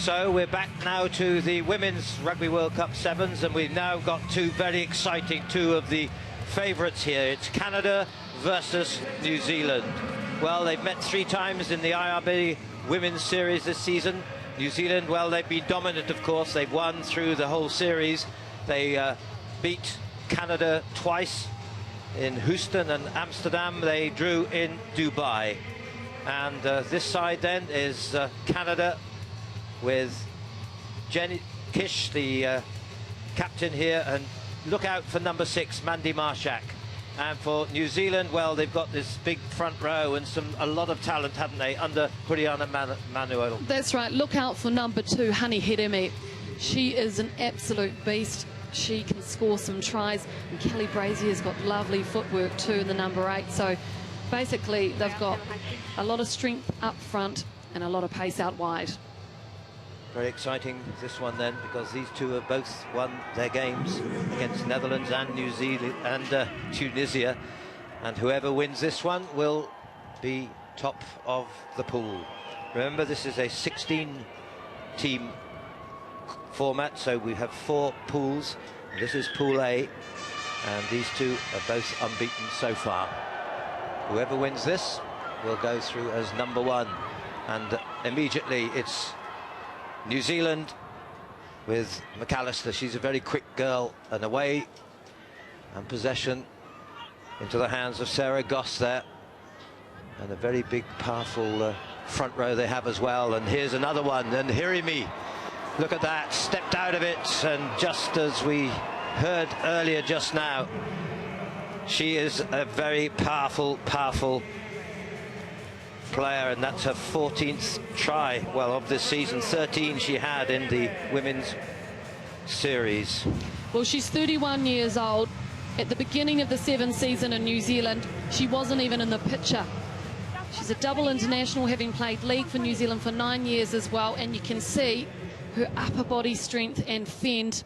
So we're back now to the Women's Rugby World Cup Sevens, and we've now got two very exciting, two of the favourites here. It's Canada versus New Zealand. Well, they've met 3 times in the IRB Women's Series this season. New Zealand, well, they've been dominant, of course. They've won through the whole series. They beat Canada twice in Houston and Amsterdam. They drew in Dubai. And this side then is Canada, with Jenny Kish, the captain here, and look out for number 6, Mandy Marshak. And for New Zealand, well, they've got this big front row and a lot of talent, haven't they, under Huriana Manuel. That's right. Look out for number 2, Hani Hireme. She is an absolute beast. She can score some tries, and Kelly Brazier's got lovely footwork too in the number 8. So basically, they've got a lot of strength up front and a lot of pace out wide. Very exciting, this one then, because these two have both won their games against Netherlands and New Zealand and Tunisia, and whoever wins this one will be top of the pool. Remember, this is a 16-team format, so we have 4 pools. This is Pool A, and these two are both unbeaten so far. Whoever wins this will go through as number 1, and immediately it's New Zealand with McAllister. She's a very quick girl, and away and possession into the hands of Sarah Goss there, and a very big powerful front row they have as well. And here's another one, and Hireme, look at that, stepped out of it, and just as we heard earlier just now, she is a very powerful player, and that's her 14th try, well, of this season. 13 she had in the women's series. Well, she's 31 years old. At the beginning of the 7th season in New Zealand, she wasn't even in the picture. She's a double international, having played league for New Zealand for 9 years as well, and you can see her upper body strength and fend,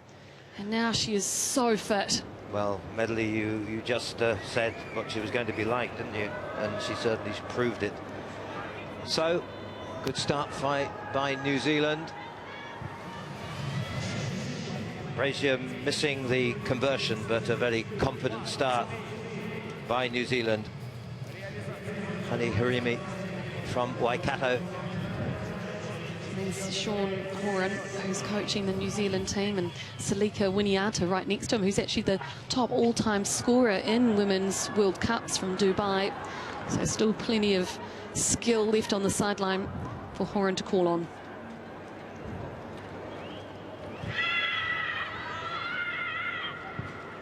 and now she is so fit. Well, Medley, you just said what she was going to be like, didn't you? And she certainly proved it. So, good start by New Zealand. Brazier missing the conversion, but a very confident start by New Zealand. Hani Hireme from Waikato. There's Sean Horan, who's coaching the New Zealand team, and Salika Winiata right next to him, who's actually the top all-time scorer in Women's World Cups from Dubai. So still plenty of skill left on the sideline for Horan to call on.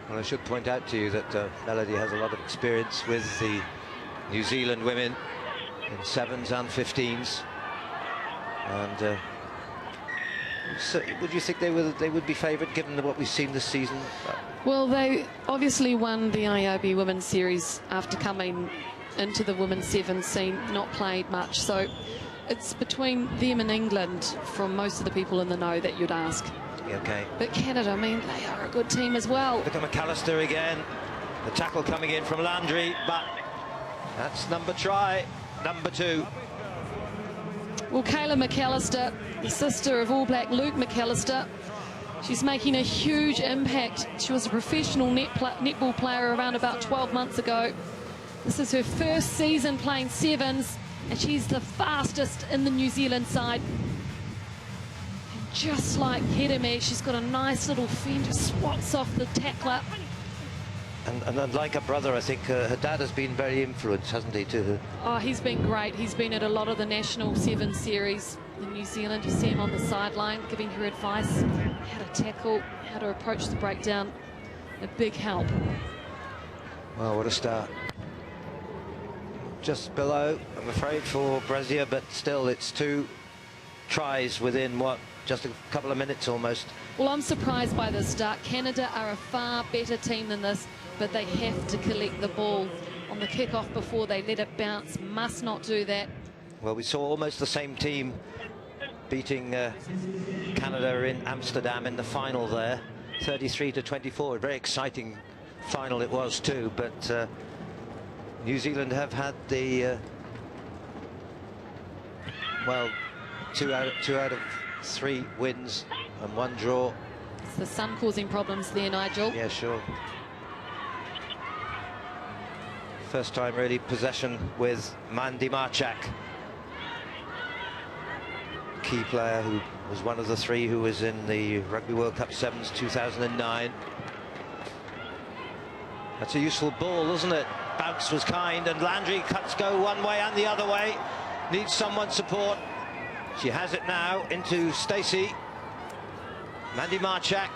Well, I should point out to you that Melody has a lot of experience with the New Zealand women in 7s and 15s. And so would you think they would be favoured, given what we've seen this season? Well, they obviously won the IOB Women's Series after coming into the Women's 7 scene, not played much. So it's between them and England from most of the people in the know that you'd ask. Okay. But Canada, I mean, they are a good team as well. Look at McAllister again. The tackle coming in from Landry, but that's number 2. Well, Kayla McAllister, the sister of All Black Luke McAllister, she's making a huge impact. She was a professional netball player around about 12 months ago. This is her first season playing 7s, and she's the fastest in the New Zealand side. And just like Hireme, she's got a nice little fender, swats off the tackler. And like her brother, I think her dad has been very influenced, hasn't he, to her? Oh, he's been great. He's been at a lot of the national 7 series in New Zealand. You see him on the sideline giving her advice, how to tackle, how to approach the breakdown. A big help. Well, what a start. Just below, I'm afraid, for Brazier, but still it's 2 tries within, what, just a couple of minutes almost. Well, I'm surprised by this start. Canada are a far better team than this, but they have to collect the ball on the kickoff before they let it bounce. Must not do that. Well, we saw almost the same team beating Canada in Amsterdam in the final there, 33-24. A very exciting final it was too, but New Zealand have had the well, two out of 3 wins and 1 draw. It's the sun causing problems there, Nigel. Yeah, sure. First time really possession with Mandy Marchak. Key player who was one of the 3 who was in the Rugby World Cup Sevens 2009. That's a useful ball, isn't it? Bounce was kind, and Landry cuts go one way and the other way. Needs someone support. She has it now into Stacey. Mandy Marchak.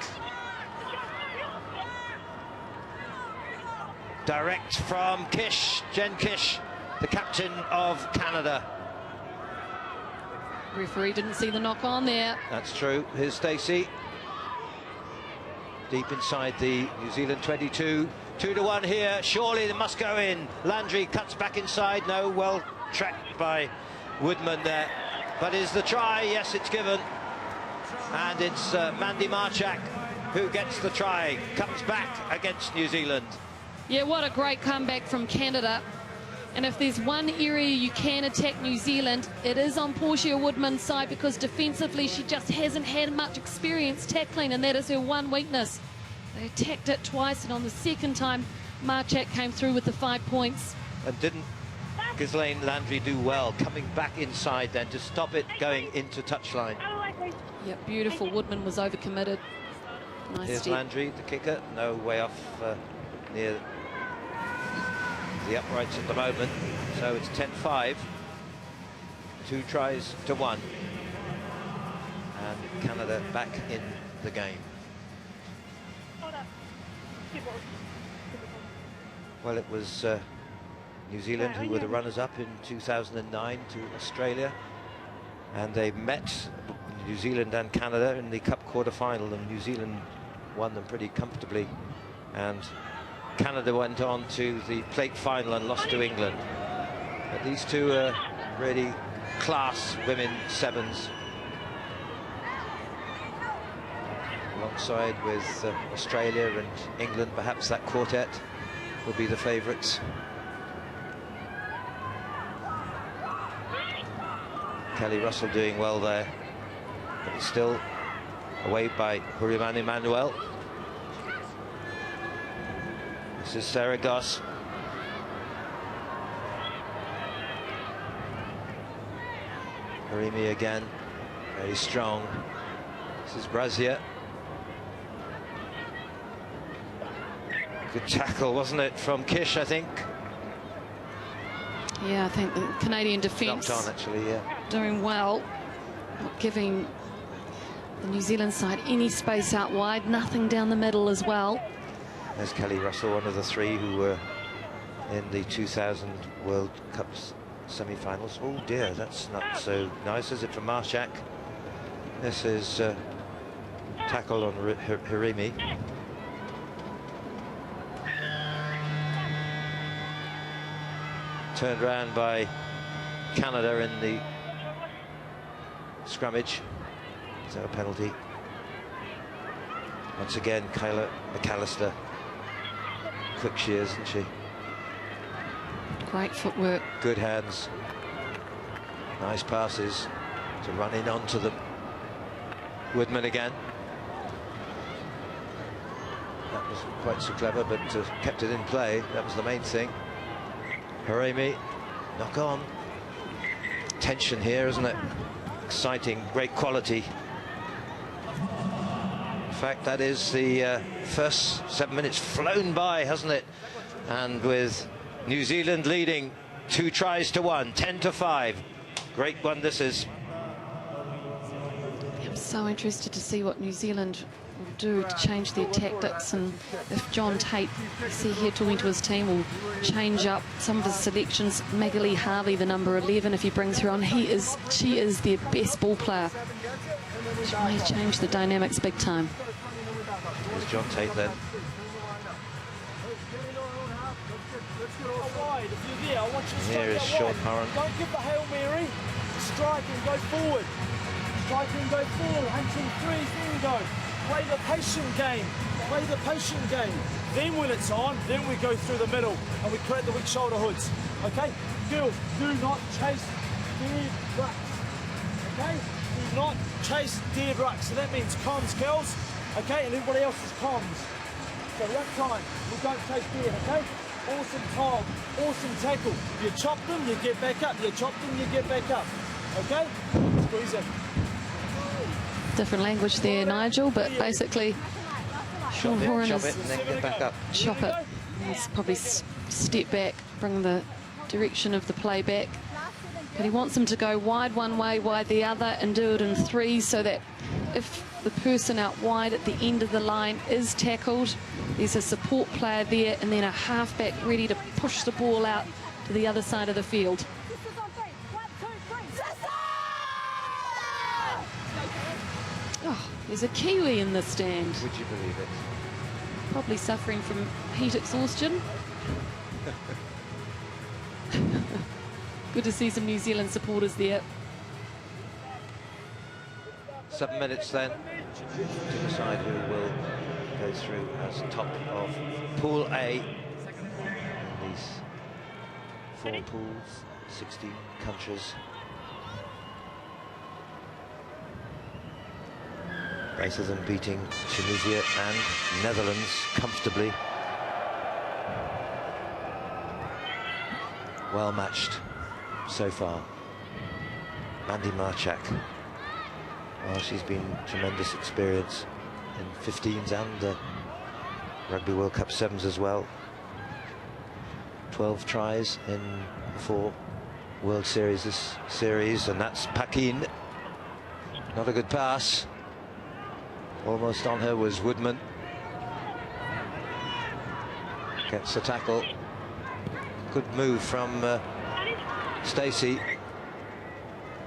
Direct from Kish, Jen Kish, the captain of Canada. Referee didn't see the knock on there. That's true. Here's Stacey. Deep inside the New Zealand 22. 2-1 here. Surely they must go in. Landry cuts back inside. No, well tracked by Woodman there. But is the try? Yes, it's given. And it's Mandy Marchak who gets the try. Comes back against New Zealand. Yeah, what a great comeback from Canada. And if there's one area you can attack New Zealand, it is on Portia Woodman's side, because defensively she just hasn't had much experience tackling, and that is her one weakness. They attacked it twice, and on the second time, Marchak came through with the 5 points. And didn't Ghislaine Landry do well coming back inside then to stop it going into touchline? Yeah, beautiful. Woodman was overcommitted. Nice Here's step. Landry, the kicker, no way off near the uprights at the moment. So it's 10-5. 2 tries to 1. And Canada back in the game. Well, it was New Zealand who were the runners-up in 2009 to Australia, and they met New Zealand and Canada in the Cup quarter-final, and New Zealand won them pretty comfortably, and Canada went on to the plate final and lost to England. But these two are really class women sevens, alongside with Australia and England. Perhaps that quartet will be the favourites. Kelly Russell doing well there, but it's still away by Huriman Emmanuel. This is Sarah Goss. Harimi again, very strong. This is Brazier. Good tackle, wasn't it, from Kish, I think? Yeah, I think the Canadian defence Jumped on, actually, yeah. doing well, not giving the New Zealand side any space out wide, nothing down the middle as well. There's Kelly Russell, one of the 3 who were in the 2000 World Cup semi-finals. Oh dear, that's not so nice, is it, from Marchak? This is tackle on Harimi. Turned around by Canada in the scrummage. Is that a penalty? Once again, Kyla McAllister. Quick she is, isn't she? Great footwork. Good hands. Nice passes to run in onto them. Woodman again. That wasn't quite so clever, but kept it in play. That was the main thing. Harimi, knock on. Tension here, isn't it? Exciting, great quality. In fact, that is the first 7 minutes flown by, hasn't it? And with New Zealand leading 2 tries to 1, 10-5. Great one this is. I'm so interested to see what New Zealand will do to change their tactics, and if John Tate, you see here talking to his team, will change up some of his selections. Magali Harvey, the number 11, if he brings her on, she is their best ball player. She may change the dynamics big time. Here's John Tate then. Here is Sean Horan. Don't give the Hail Mary. Strike and go forward. Strike and go forward. 1, 2, 3. There we go. Play the patient game. Play the patient game. Then when it's on, then we go through the middle and we create the weak shoulder hoods. Okay? Girls, do not chase dead ducks. Okay? We not chase dead ruck. So that means comms, girls, okay, and everybody else is comms. So ruck time, we don't chase dead, okay? Awesome tog, awesome tackle. You chop them, you get back up. You chop them, you get back up. Okay? Squeeze it. Different language there, Nigel, but basically Sean Horan Chop it is and then get back up. chop it. He's probably step back, bring the direction of the play back. But he wants them to go wide one way, wide the other, and do it in threes, so that if the person out wide at the end of the line is tackled, there's a support player there and then a halfback ready to push the ball out to the other side of the field. Oh, there's a Kiwi in the stand. Would you believe it? Probably suffering from heat exhaustion. Good to see some New Zealand supporters there. 7 minutes then to decide who will go through as top of Pool A. These 4 pools, 16 countries. Both of them beating Tunisia and Netherlands comfortably. Well matched so far. Mandy Marchak. Well, she's been tremendous experience in 15s and Rugby World Cup 7s as well. 12 tries in 4 World Series this series, and that's Paquin. Not a good pass. Almost on her was Woodman. Gets the tackle. Good move from Stacey.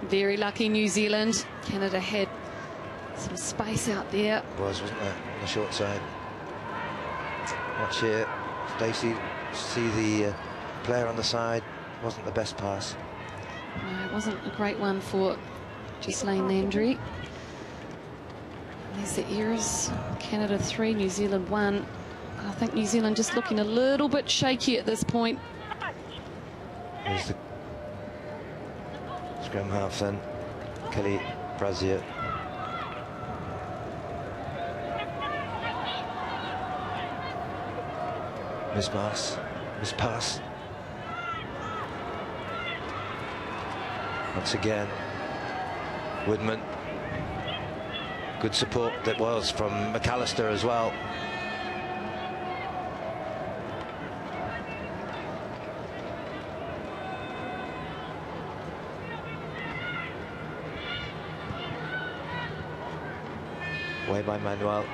Very lucky New Zealand. Canada had some space out there. Wasn't there, on the short side. Watch here. Stacey, see the player on the side. Wasn't the best pass. No, it wasn't a great one for Ghislaine Landry. There's the errors. Canada 3, New Zealand 1. I think New Zealand just looking a little bit shaky at this point. Here's the scrum half then. Kelly Brazier. Miss pass. Once again, Woodman. Good support that was from McAllister as well. Away by Manuel.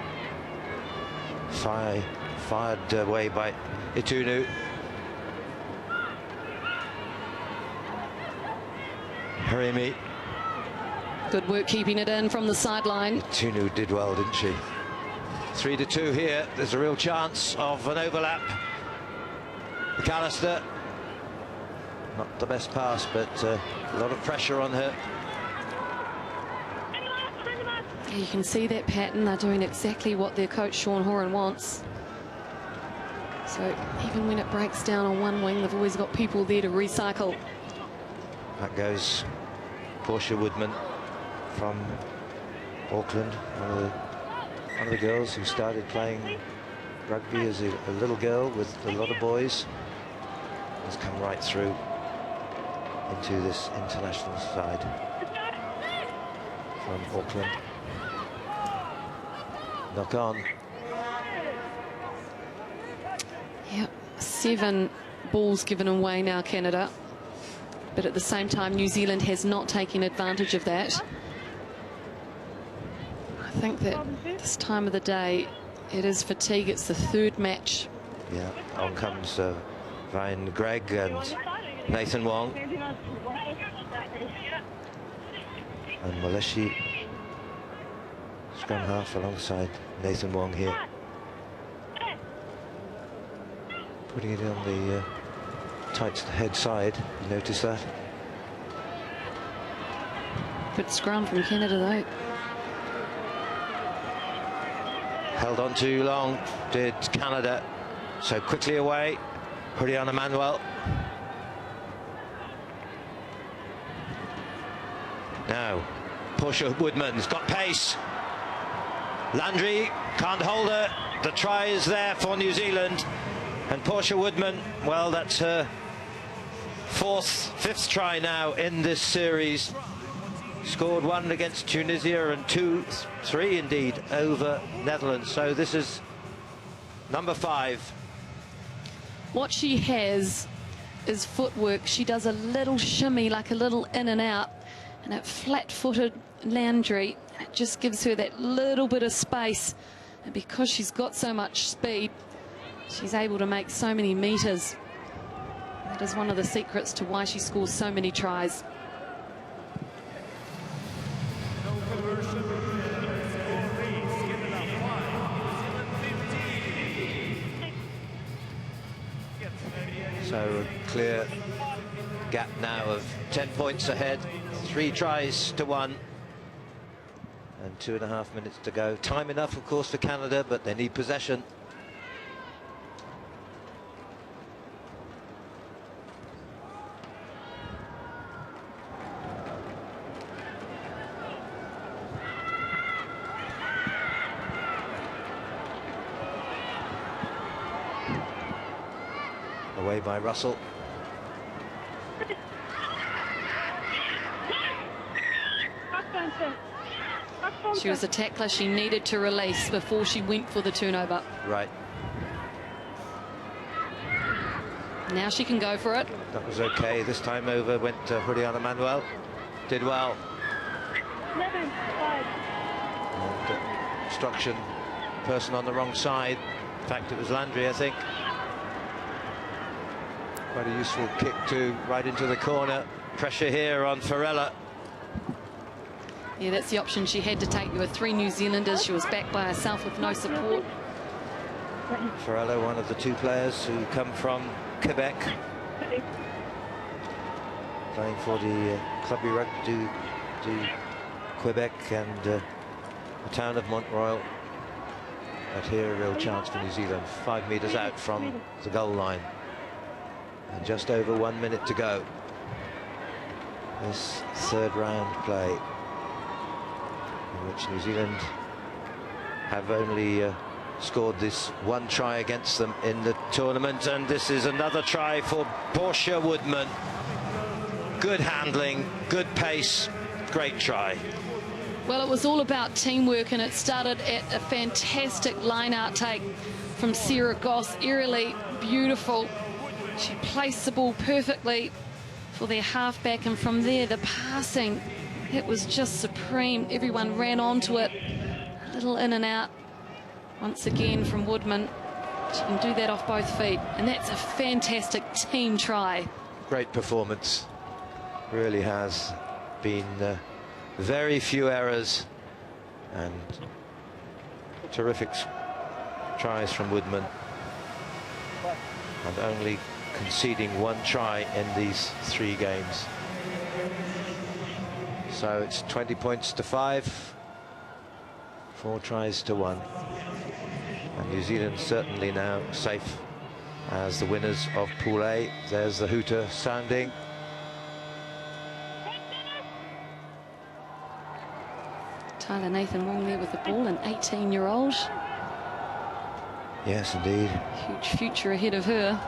Fired away by Itunu. Harimi. Good work keeping it in from the sideline. Itunu did well, didn't she? 3-2 here. There's a real chance of an overlap. McAllister. Not the best pass, but a lot of pressure on her. You can see that pattern. They're doing exactly what their coach Sean Horan wants. So even when it breaks down on one wing, they've always got people there to recycle. Back goes Portia Woodman from Auckland, one of the girls who started playing rugby as a little girl with a lot of boys. Has come right through into this international side from Auckland. Knock on. Yep, 7 balls given away now, Canada. But at the same time, New Zealand has not taken advantage of that. I think that this time of the day, it is fatigue. It's the 3rd match. Yeah, on comes Ryan Gregg and Nathan Wong. And Maleshi, scrum half alongside Nathan Wong here. Putting it on the tight head side, you notice that? Good scrum from Canada, though. Held on too long, did Canada. So quickly away, Juliana Manuel. Now, Portia Woodman's got pace. Landry can't hold her. The try is there for New Zealand. And Portia Woodman, well, that's her fifth try now in this series. Scored 1 against Tunisia and 3 indeed over Netherlands. So this is number 5. What she has is footwork. She does a little shimmy, like a little in and out, and that flat-footed Landry, it just gives her that little bit of space. And because she's got so much speed, she's able to make so many meters. That is one of the secrets to why she scores so many tries. So a clear gap now of 10 points ahead. 3 tries to 1. And 2.5 minutes to go. Time enough, of course, for Canada, but they need possession. Away by Russell. She was a tackler she needed to release before she went for the turnover. Right. Now she can go for it. That was okay. This time over went Juliana Manuel. Did well. And, obstruction, person on the wrong side. In fact, it was Landry, I think. Quite a useful kick too, right into the corner. Pressure here on Farella. Yeah, that's the option she had to take. There were 3 New Zealanders. She was back by herself with no support. Farella, one of the 2 players who come from Quebec, playing for the Club Rugby du Quebec and the town of Mont Royal. But here a real chance for New Zealand. 5 metres out from the goal line. And just over 1 minute to go. This 3rd round play, in which New Zealand have only scored this 1 try against them in the tournament. And this is another try for Portia Woodman. Good handling, good pace, great try. Well, it was all about teamwork, and it started at a fantastic line-out take from Sarah Goss. Eerily beautiful. She placed the ball perfectly for their halfback, and from there the passing, it was just supreme. Everyone ran onto it. A little in and out once again from Woodman. She can do that off both feet, and that's a fantastic team try. Great performance. Really has been very few errors and terrific tries from Woodman, and only conceding 1 try in these 3 games. So it's 20 points to 5, 4 tries to 1. And New Zealand certainly now safe as the winners of Pool A. There's the hooter sounding. Tyler Nathan Wong there with the ball, an 18-year-old. Yes, indeed. Huge future ahead of her.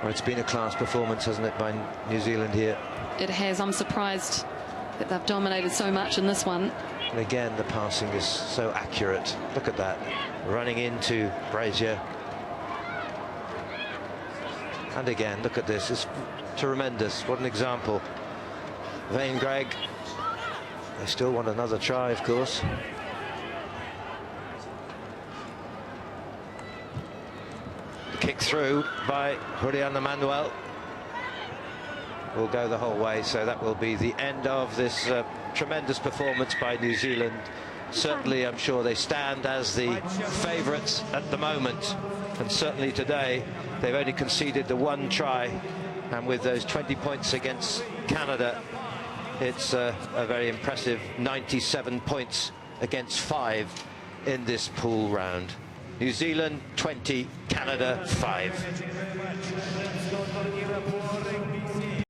Well, it's been a class performance, hasn't it, by New Zealand here? It has. I'm surprised that they've dominated so much in this one. And again, the passing is so accurate. Look at that. Running into Brazier. And again, look at this. It's tremendous. What an example. Vane Gregg. They still want another try, of course. Kick through by Juliana Manuel will go the whole way, so that will be the end of this tremendous performance by New Zealand. Certainly, I'm sure they stand as the favourites at the moment, and certainly today they've only conceded the 1 try, and with those 20 points against Canada, it's a very impressive 97 points against 5 in this pool round. New Zealand 20, Canada 5.